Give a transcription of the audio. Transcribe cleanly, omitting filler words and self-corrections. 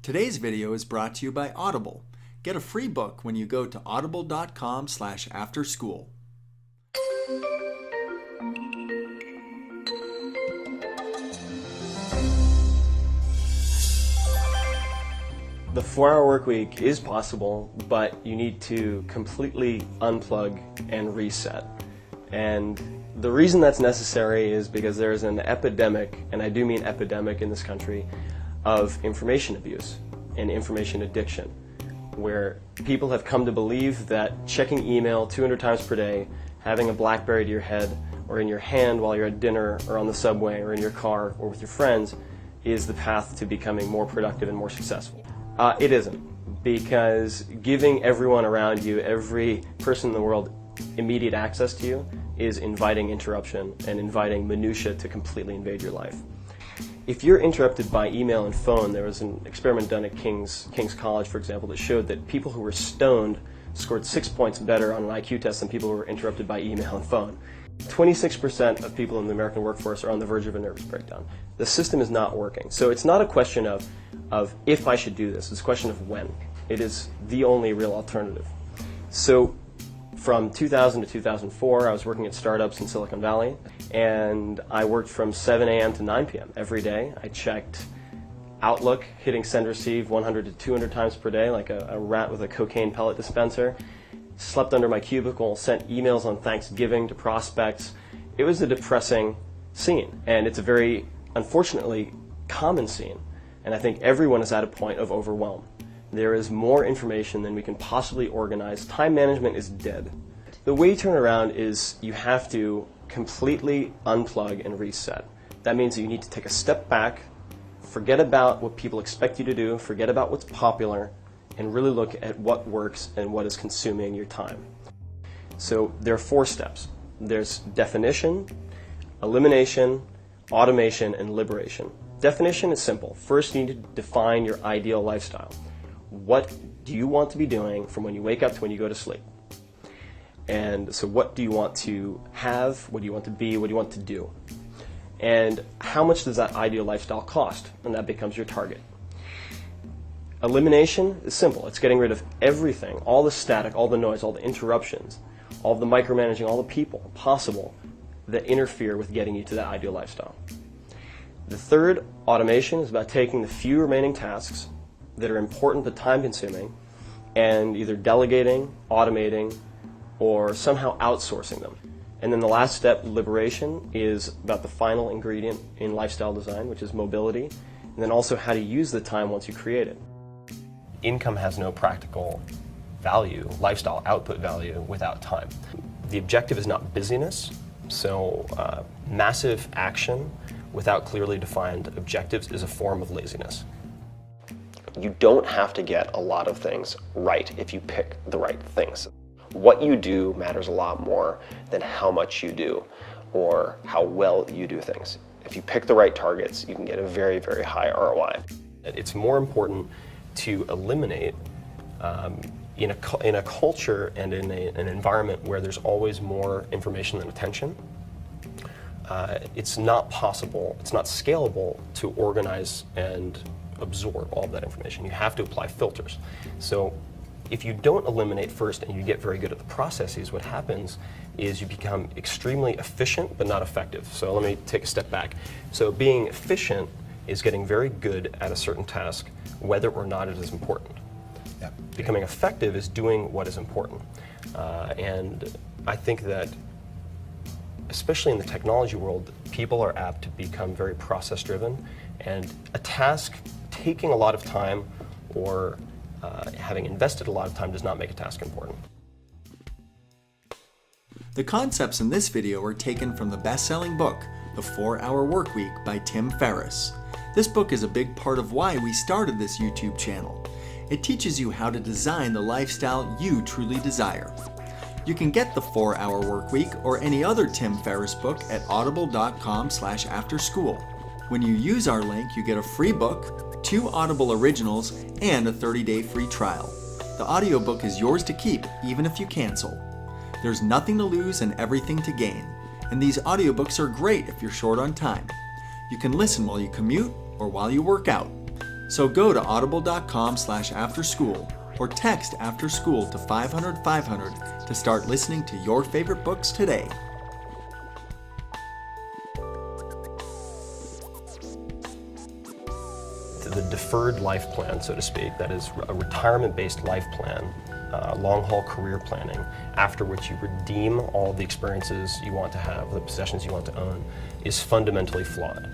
Today's video is brought to you by Audible. Get a free book when you go to audible.com/afterschool. The 4-hour work week is possible, but you need to completely unplug and reset. And the reason that's necessary is because there is an epidemic, and I do mean epidemic in this country, of information abuse and information addiction, where people have come to believe that checking email 200 times per day, having a BlackBerry to your head or in your hand while you're at dinner or on the subway or in your car or with your friends is the path to becoming more productive and more successful. It isn't, because giving everyone around you, every person in the world, immediate access to you is inviting interruption and inviting minutia to completely invade your life. If you're interrupted by email and phone, there was an experiment done at King's College, for example, that showed that people who were stoned scored 6 points better on an IQ test than people who were interrupted by email and phone. 26% of people in the American workforce are on the verge of a nervous breakdown. The system is not working. So it's not a question of if I should do this, it's a question of when. It is the only real alternative. So from 2000 to 2004, I was working at startups in Silicon Valley, and I worked from 7 a.m. to 9 p.m. every day. I checked Outlook, hitting send receive 100 to 200 times per day, like a rat with a cocaine pellet dispenser. Slept under my cubicle, sent emails on Thanksgiving to prospects. It was a depressing scene, and it's a very, unfortunately, common scene. And I think everyone is at a point of overwhelm. There is more information than we can possibly organize. Time management is dead. The way you turn around is you have to completely unplug and reset. That means that you need to take a step back, forget about what people expect you to do, forget about what's popular, and really look at what works and what is consuming your time. So there are 4 steps. There's definition, elimination, automation, and liberation. Definition is simple. First, you need to define your ideal lifestyle. What do you want to be doing from when you wake up to when you go to sleep? And so what do you want to have? What do you want to be? What do you want to do? And how much does that ideal lifestyle cost? And that becomes your target. Elimination is simple. It's getting rid of everything, all the static, all the noise, all the interruptions, all the micromanaging, all the people possible that interfere with getting you to that ideal lifestyle. The third, automation, is about taking the few remaining tasks that are important but time-consuming and either delegating, automating, or somehow outsourcing them. And then the last step, liberation, is about the final ingredient in lifestyle design, which is mobility, and then also how to use the time once you create it. Income has no practical value, lifestyle output value, without time. The objective is not busyness, so massive action without clearly defined objectives is a form of laziness. You don't have to get a lot of things right if you pick the right things. What you do matters a lot more than how much you do or how well you do things. If you pick the right targets, you can get a very, very high ROI. It's more important to eliminate in a culture and in an environment where there's always more information than attention. It's not possible, it's not scalable to organize and absorb all of that information. You have to apply filters. So if you don't eliminate first and you get very good at the processes, what happens is you become extremely efficient but not effective. So let me take a step back. So being efficient is getting very good at a certain task, whether or not it is important. Yep. Becoming effective is doing what is important. And I think that especially in the technology world, people are apt to become very process-driven, and a task taking a lot of time or having invested a lot of time does not make a task important. The concepts in this video are taken from the best-selling book, The 4-Hour Workweek by Tim Ferriss. This book is a big part of why we started this YouTube channel. It teaches you how to design the lifestyle you truly desire. You can get the 4-Hour Workweek or any other Tim Ferriss book at audible.com/afterschool. When you use our link, you get a free book, 2 Audible originals, and a 30-day free trial. The audiobook is yours to keep, even if you cancel. There's nothing to lose and everything to gain. And these audiobooks are great if you're short on time. You can listen while you commute or while you work out. So go to audible.com/afterschool or text after school to 500 500 to start listening to your favorite books today. The deferred life plan, so to speak, that is a retirement-based life plan, long-haul career planning, after which you redeem all the experiences you want to have, the possessions you want to own, is fundamentally flawed.